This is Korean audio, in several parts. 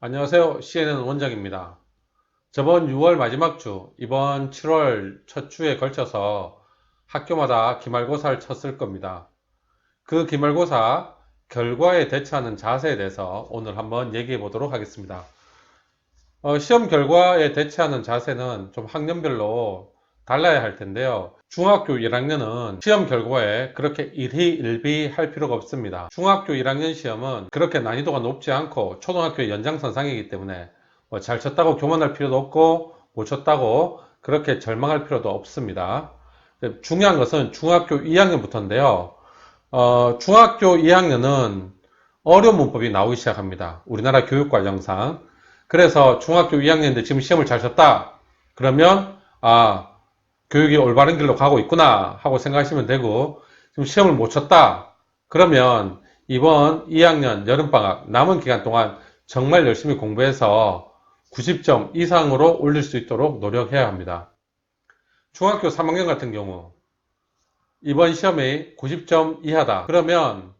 안녕하세요. CNN 원장입니다. 저번 6월 마지막 주, 이번 7월 첫 주에 걸쳐서 학교마다 기말고사를 쳤을 겁니다. 그 기말고사 결과에 대처하는 자세에 대해서 오늘 한번 얘기해 보도록 하겠습니다. 시험 결과에 대처하는 자세는 좀 학년별로 달라야 할 텐데요. 중학교 1학년은 시험 결과에 그렇게 일희일비할 필요가 없습니다. 중학교 1학년 시험은 그렇게 난이도가 높지 않고 초등학교의 연장선상이기 때문에 잘 쳤다고 교만할 필요도 없고 못 쳤다고 그렇게 절망할 필요도 없습니다. 중요한 것은 중학교 2학년부터인데요. 중학교 2학년은 어려운 문법이 나오기 시작합니다. 우리나라 교육과정상. 그래서 중학교 2학년인데 지금 시험을 잘 쳤다. 그러면 교육이 올바른 길로 가고 있구나 하고 생각하시면 되고, 지금 시험을 못 쳤다. 그러면 이번 2학년 여름방학 남은 기간 동안 정말 열심히 공부해서 90점 이상으로 올릴 수 있도록 노력해야 합니다. 중학교 3학년 같은 경우 이번 시험이 90점 이하다. 그러면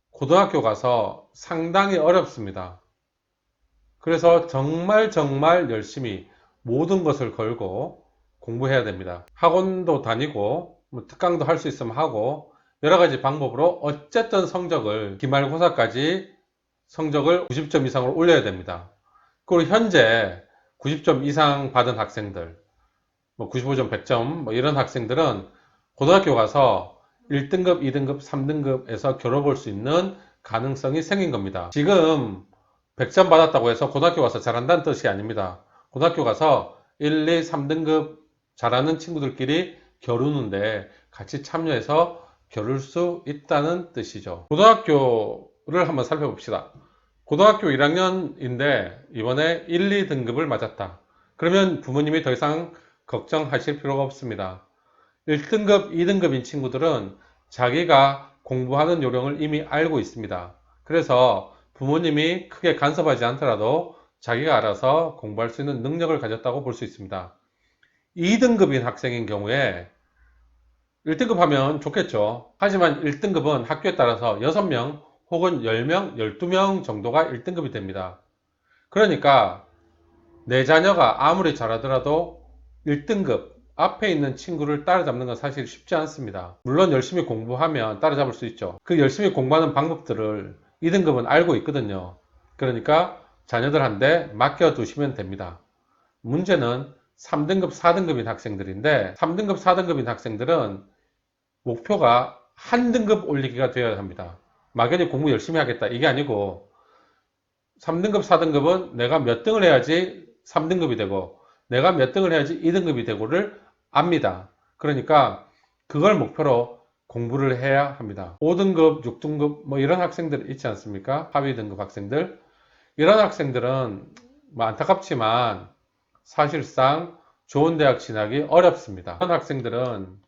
고등학교 가서 상당히 어렵습니다. 그래서 정말 열심히 모든 것을 걸고 공부해야 됩니다. 학원도 다니고 특강도 할 수 있으면 하고 여러 가지 방법으로 어쨌든 성적을 기말고사까지 성적을 90점 이상으로 올려야 됩니다. 그리고 현재 90점 이상 받은 학생들 95점, 100점 이런 학생들은 고등학교 가서 1등급, 2등급, 3등급에서 겨뤄볼 수 있는 가능성이 생긴 겁니다. 지금 100점 받았다고 해서 고등학교 가서 잘한다는 뜻이 아닙니다. 고등학교 가서 1, 2, 3등급 잘하는 친구들끼리 겨루는데 같이 참여해서 겨룰 수 있다는 뜻이죠. 고등학교를 한번 살펴봅시다. 고등학교 1학년인데 이번에 1, 2등급을 맞았다. 그러면 부모님이 더 이상 걱정하실 필요가 없습니다. 1등급, 2등급인 친구들은 자기가 공부하는 요령을 이미 알고 있습니다. 그래서 부모님이 크게 간섭하지 않더라도 자기가 알아서 공부할 수 있는 능력을 가졌다고 볼 수 있습니다. 2등급인 학생인 경우에 1등급 하면 좋겠죠. 하지만 1등급은 학교에 따라서 6명 혹은 10명, 12명 정도가 1등급이 됩니다. 그러니까 내 자녀가 아무리 잘하더라도 1등급 앞에 있는 친구를 따라잡는 건 사실 쉽지 않습니다. 물론 열심히 공부하면 따라잡을 수 있죠. 그 열심히 공부하는 방법들을 2등급은 알고 있거든요. 그러니까 자녀들한테 맡겨두시면 됩니다. 문제는 3등급, 4등급인 학생들인데 3등급, 4등급인 학생들은 목표가 한 등급 올리기가 되어야 합니다. 막연히 공부 열심히 하겠다 이게 아니고 3등급, 4등급은 내가 몇 등을 해야지 3등급이 되고 내가 몇 등을 해야지 2등급이 되고를 압니다. 그러니까 그걸 목표로 공부를 해야 합니다. 5등급, 6등급 이런 학생들 있지 않습니까? 하위 등급 학생들. 이런 학생들은 안타깝지만 사실상 좋은 대학 진학이 어렵습니다. 이런 학생들은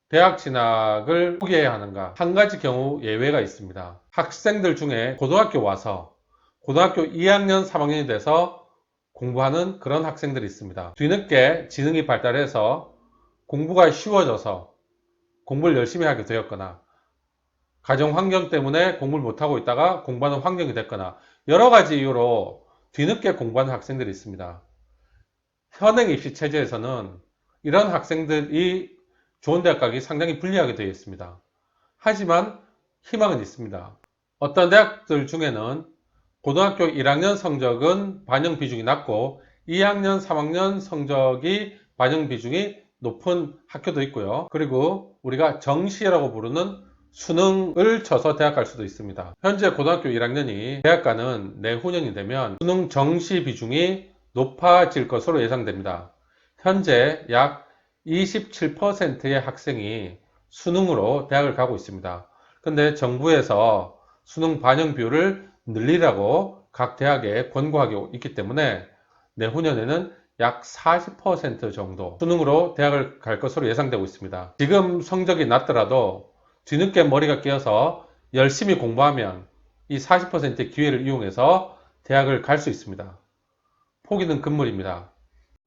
대학 진학을 포기해야 하는가? 한 가지 경우 예외가 있습니다. 학생들 중에 고등학교 와서 고등학교 2학년, 3학년이 돼서 공부하는 그런 학생들이 있습니다. 뒤늦게 지능이 발달해서 공부가 쉬워져서 공부를 열심히 하게 되었거나 가정 환경 때문에 공부를 못하고 있다가 공부하는 환경이 됐거나 여러 가지 이유로 뒤늦게 공부하는 학생들이 있습니다. 현행 입시 체제에서는 이런 학생들이 좋은 대학 가기 상당히 불리하게 되어 있습니다. 하지만 희망은 있습니다. 어떤 대학들 중에는 고등학교 1학년 성적은 반영 비중이 낮고 2학년, 3학년 성적이 반영 비중이 높은 학교도 있고요. 그리고 우리가 정시라고 부르는 수능을 쳐서 대학 갈 수도 있습니다. 현재 고등학교 1학년이 대학 가는 내후년이 되면 수능 정시 비중이 높아질 것으로 예상됩니다. 현재 약 27%의 학생이 수능으로 대학을 가고 있습니다. 근데 정부에서 수능 반영 비율을 늘리라고 각 대학에 권고하고 있기 때문에 내후년에는 약 40% 정도 수능으로 대학을 갈 것으로 예상되고 있습니다. 지금 성적이 낮더라도 뒤늦게 머리가 깨어서 열심히 공부하면 이 40%의 기회를 이용해서 대학을 갈 수 있습니다. 포기는 금물입니다.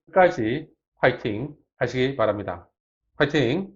끝까지 파이팅 하시기 바랍니다. 파이팅!